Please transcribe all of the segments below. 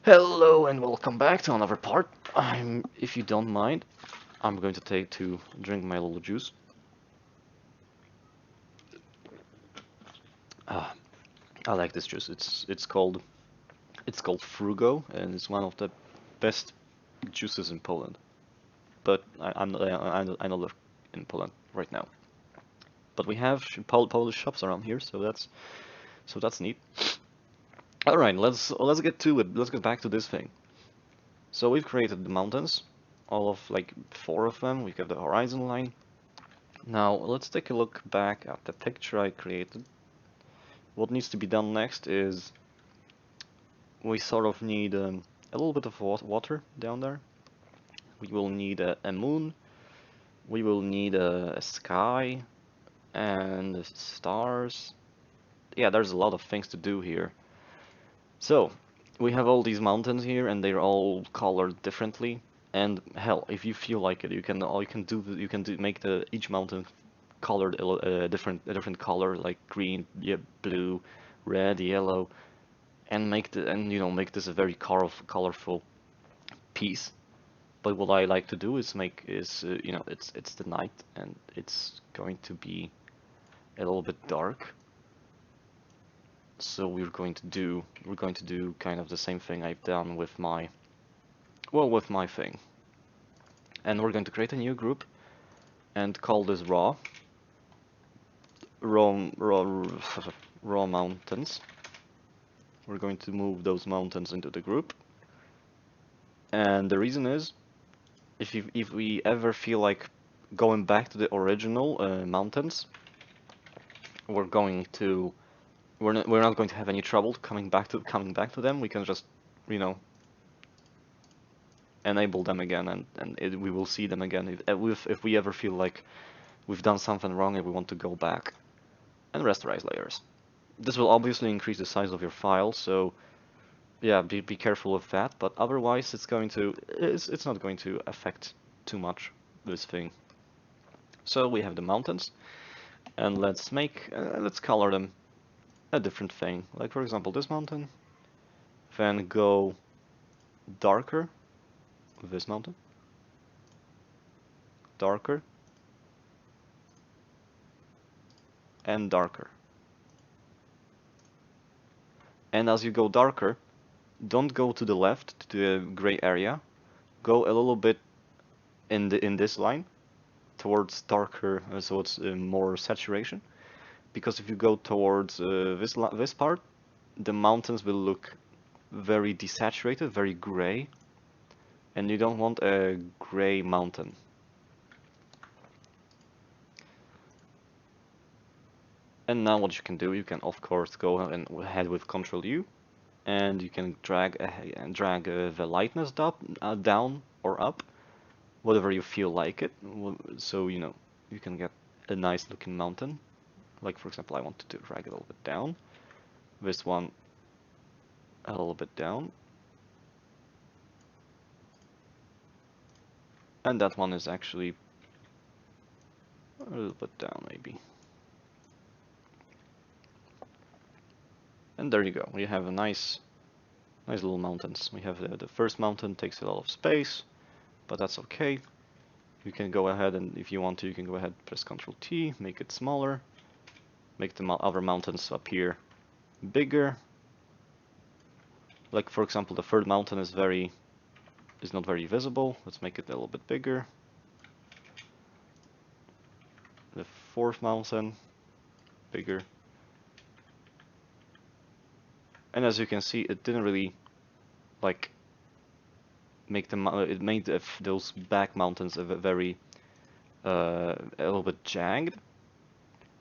Hello and welcome back to another part. If you don't mind, I'm going to take to drink my little juice. Ah, I like this juice. It's called Frugo, and it's one of the best juices in Poland. But I don't live in Poland right now. But we have Polish shops around here, so that's neat. All right, let's get to it. Let's get back to this thing. So we've created the mountains, all of like four of them. We've got the horizon line. Now let's take a look back at the picture I created. What needs to be done next is we sort of need a little bit of water down there. We will need a moon. We will need a sky and stars. Yeah, there's a lot of things to do here. So we have all these mountains here, and they're all colored differently. And hell, if you feel like it, you can do make the each mountain colored a different color, like green, yeah, blue, red, yellow, and make this a very colorful piece. But what I like to do is it's the night and it's going to be a little bit dark. So we're going to do kind of the same thing I've done with my thing. And we're going to create a new group and call this raw raw mountains. We're going to move those mountains into the group. And the reason is, if we ever feel like going back to the original mountains, we're going to we're not going to have any trouble coming back to them. We can just, you know, enable them again, and we will see them again if we ever feel like we've done something wrong and we want to go back and rasterize layers. This will obviously increase the size of your file, so yeah, be careful with that. But otherwise, it's not going to affect too much this thing. So we have the mountains, and let's color them a different thing. Like for example, this mountain, then go darker with this mountain, darker, and darker. And as you go darker, don't go to the left to the gray area. Go a little bit in this line towards darker, so it's more saturation. Because if you go towards this part, the mountains will look very desaturated, very gray, and you don't want a gray mountain. And now what you can do, you can of course go ahead with Control U, and you can drag the lightness down or up, whatever you feel like it. So you can get a nice looking mountain. Like for example, I want to drag it a little bit down. This one a little bit down. And that one is actually a little bit down maybe. And there you go. We have a nice little mountains. We have the first mountain takes a lot of space, but that's okay. You can go ahead and if you want to, you can go ahead press Ctrl T, make it smaller, make the other mountains appear bigger. Like for example, the third mountain is not very visible. Let's make it a little bit bigger. The fourth mountain, bigger. And as you can see, it didn't really like it made those back mountains a little bit jagged,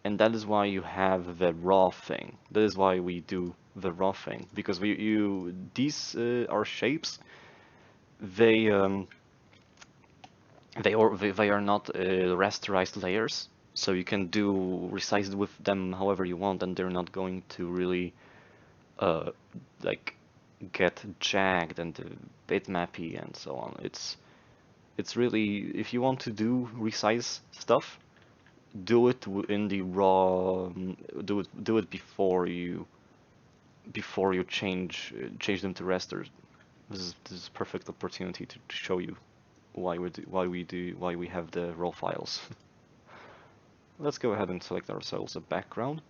and that is why you have the raw thing. That is why we do the raw thing, because these are shapes. They are not rasterized layers, so you can resize with them however you want, and they're not going to really like get jagged and bitmappy and so on. It's really, if you want to do resize stuff, do it in the raw. Do it before you change them to rasters. This is perfect opportunity to show you why we have the raw files. Let's go ahead and select ourselves a background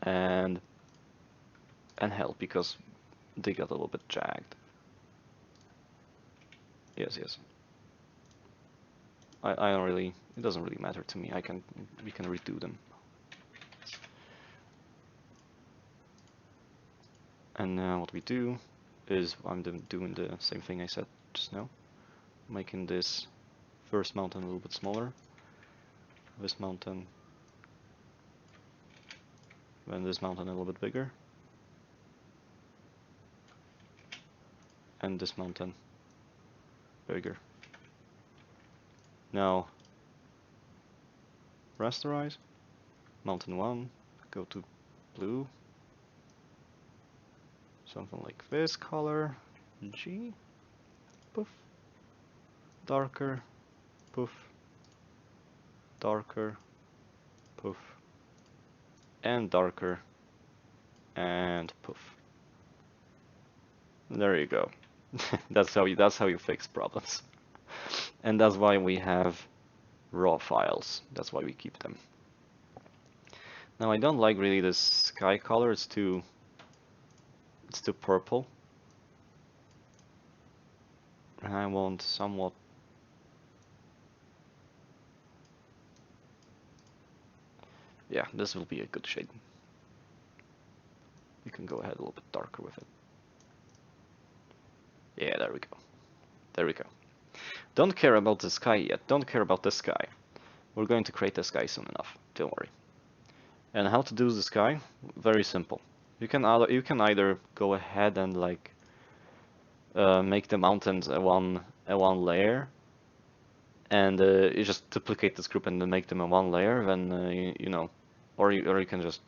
and help, because they got a little bit jagged. Yes. I don't really, it doesn't really matter to me. We can redo them. And now what we do is I'm doing the same thing I said just now, making this first mountain a little bit smaller, this mountain, then this mountain a little bit bigger, and this mountain bigger. Now rasterize, mountain 1, go to blue, something like this color, G, poof, darker, poof, darker, poof, and darker, and poof. There you go. That's how you fix problems. And that's why we have raw files. That's why we keep them. Now I don't like really this sky color. It's too purple. And I want somewhat. Yeah, this will be a good shade. You can go ahead a little bit darker with it. Yeah, there we go. There we go. Don't care about the sky yet. Don't care about the sky. We're going to create the sky soon enough. Don't worry. And how to do the sky? Very simple. You can either go ahead and like make the mountains a one layer, and you just duplicate this group and then make them a one layer. Then you know, or you can just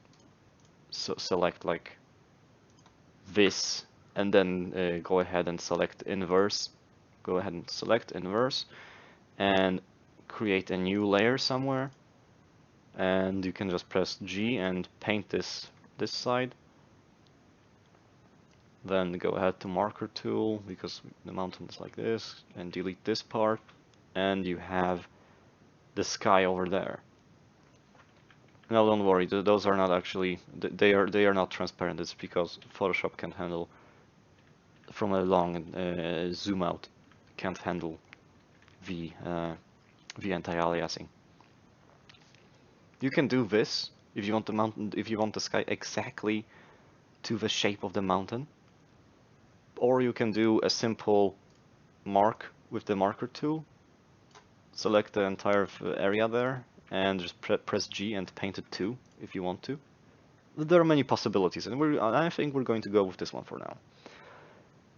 select like this, and then go ahead and select inverse. Go ahead and select inverse, and create a new layer somewhere. And you can just press G and paint this side. Then go ahead to marker tool, because the mountain is like this, and delete this part, and you have the sky over there. Now don't worry, those are not actually, they are not transparent. It's because Photoshop can't handle, from a long zoom out, can't handle the anti-aliasing. You can do this if you want the mountain, if you want the sky exactly to the shape of the mountain, or you can do a simple mark with the marker tool. Select the entire area there and just press G and paint it too if you want to. There are many possibilities, and I think we're going to go with this one for now.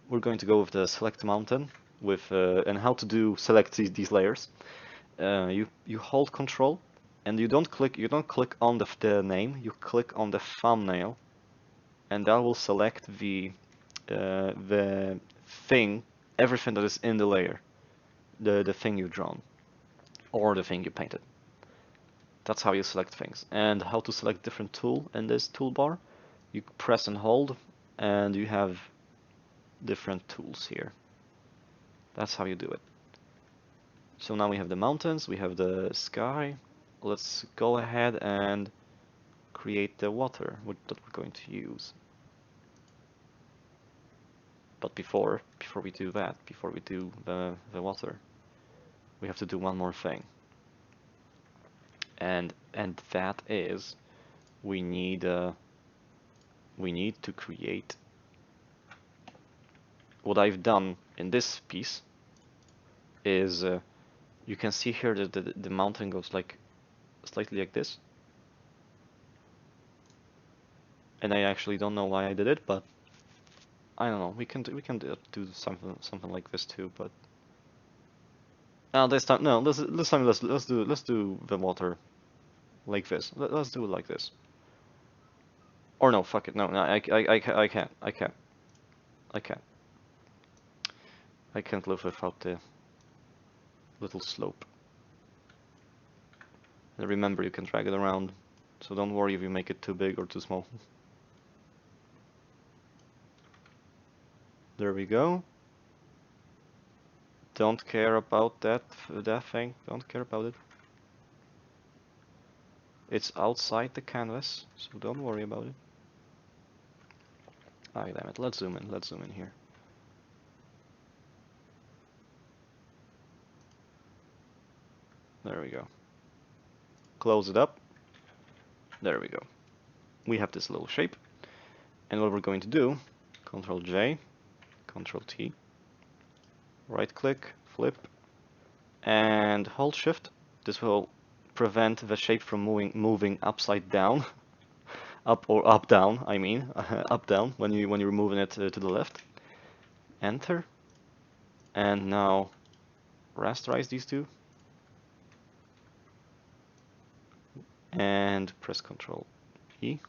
We're going to go with the select mountain with and how to do select these layers. You hold Control, and you don't click on the name. You click on the thumbnail, and that will select the thing, everything that is in the layer, the thing you've drawn, or the thing you painted. That's how you select things. And how to select different tool in this toolbar. You press and hold, and you have different tools here. That's how you do it. So now we have the mountains, we have the sky. Let's go ahead and create the water that we're going to use. But before we do that, before we do the water, we have to do one more thing. And that is, we need to create. What I've done in this piece is you can see here that the mountain goes like slightly like this, and I actually don't know why I did it, but I don't know. We can do something like this too, but this time no. This time let's do the water like this. Let's do it like this. Or no, fuck it. No, I can't. I can't live without the little slope. And remember, you can drag it around, so don't worry if you make it too big or too small. There we go. Don't care about that thing. Don't care about it. It's outside the canvas, so don't worry about it. Ah, damn it. Let's zoom in. Let's zoom in here. There we go. Close it up. There we go. We have this little shape. And what we're going to do, Control J, Control T, right click, flip, and hold Shift. This will prevent the shape from moving upside down. Up or up down, I mean, up down when you're moving it to the left. Enter. And now rasterize these two. And press Control E,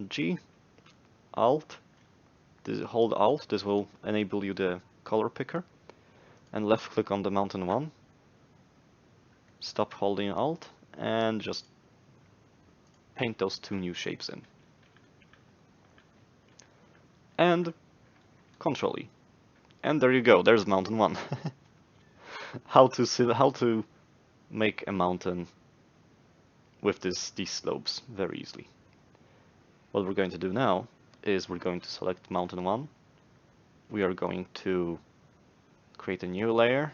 G, Alt. Hold Alt. This will enable you the color picker. And left click on the mountain one. Stop holding Alt and just paint those two new shapes in. And Control E. And there you go. There's mountain one. How to make a mountain with these slopes very easily. What we're going to do now is we're going to select mountain 1. We are going to create a new layer.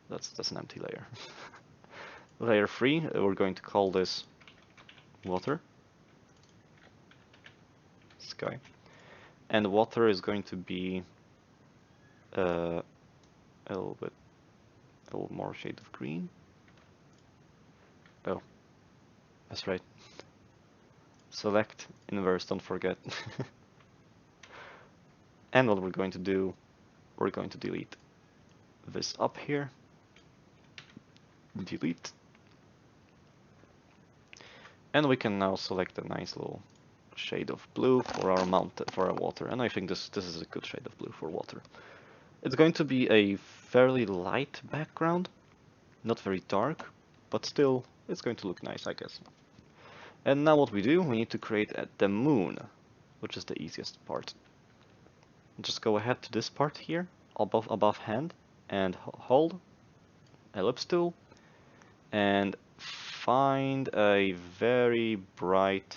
That's an empty layer. Layer 3, we're going to call this water. Sky. And water is going to be a little more shade of green. Oh, that's right. Select, inverse, don't forget. And what we're going to do, we're going to delete this up here. Delete. And we can now select a nice little shade of blue for our water. And I think this is a good shade of blue for water. It's going to be a fairly light background, not very dark, but still it's going to look nice, I guess. And now what we do, we need to create the moon, which is the easiest part. Just go ahead to this part here, above hand, and hold ellipse tool, and find a very bright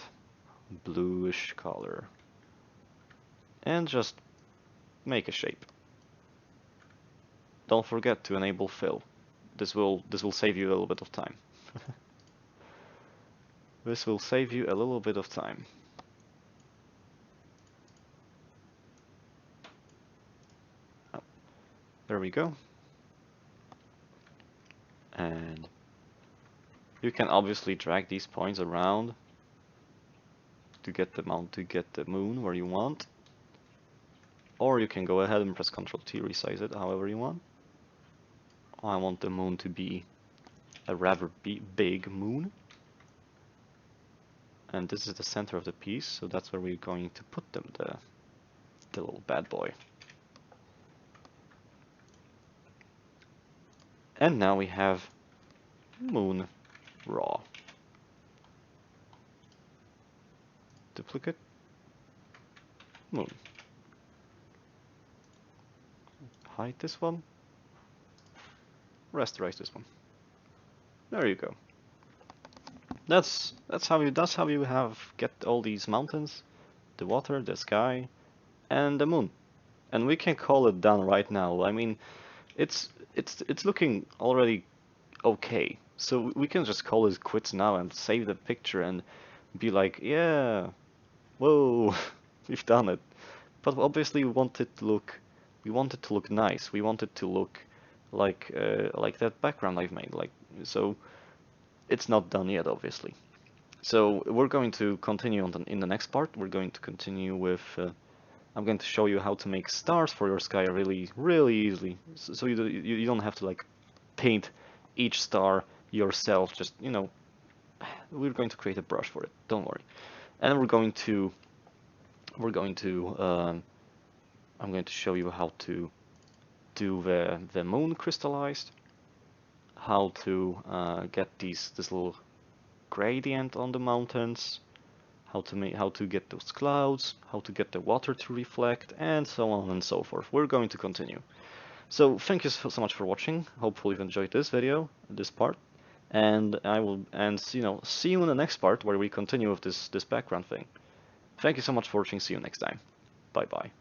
bluish color, and just make a shape. Don't forget to enable fill. This will save you a little bit of time. This will save you a little bit of time. Oh, there we go. And you can obviously drag these points around to get the moon where you want. Or you can go ahead and press Ctrl T, resize it however you want. I want the moon to be a rather big moon. And this is the center of the piece, so that's where we're going to put them, the little bad boy. And now we have moon raw. Duplicate, moon. Hide this one. Rasterize this one. There you go. That's how you get all these mountains, the water, the sky, and the moon. And we can call it done right now. I mean, it's looking already okay. So we can just call it quits now and save the picture and be like, yeah, whoa, we've done it. But obviously we want it to look nice. We want it to look like that background I've made. So it's not done yet, obviously. So we're going to continue in the next part. We're going to continue with. I'm going to show you how to make stars for your sky really easily. So you don't have to like paint each star yourself. Just we're going to create a brush for it. Don't worry. And I'm going to show you how to do the moon crystallized, how to get this little gradient on the mountains, how to get those clouds, how to get the water to reflect, and so on and so forth. We're going to continue. So thank you so much for watching. Hopefully you've enjoyed this video, this part, and see you in the next part where we continue with this background thing. Thank you so much for watching. See you next time. Bye bye.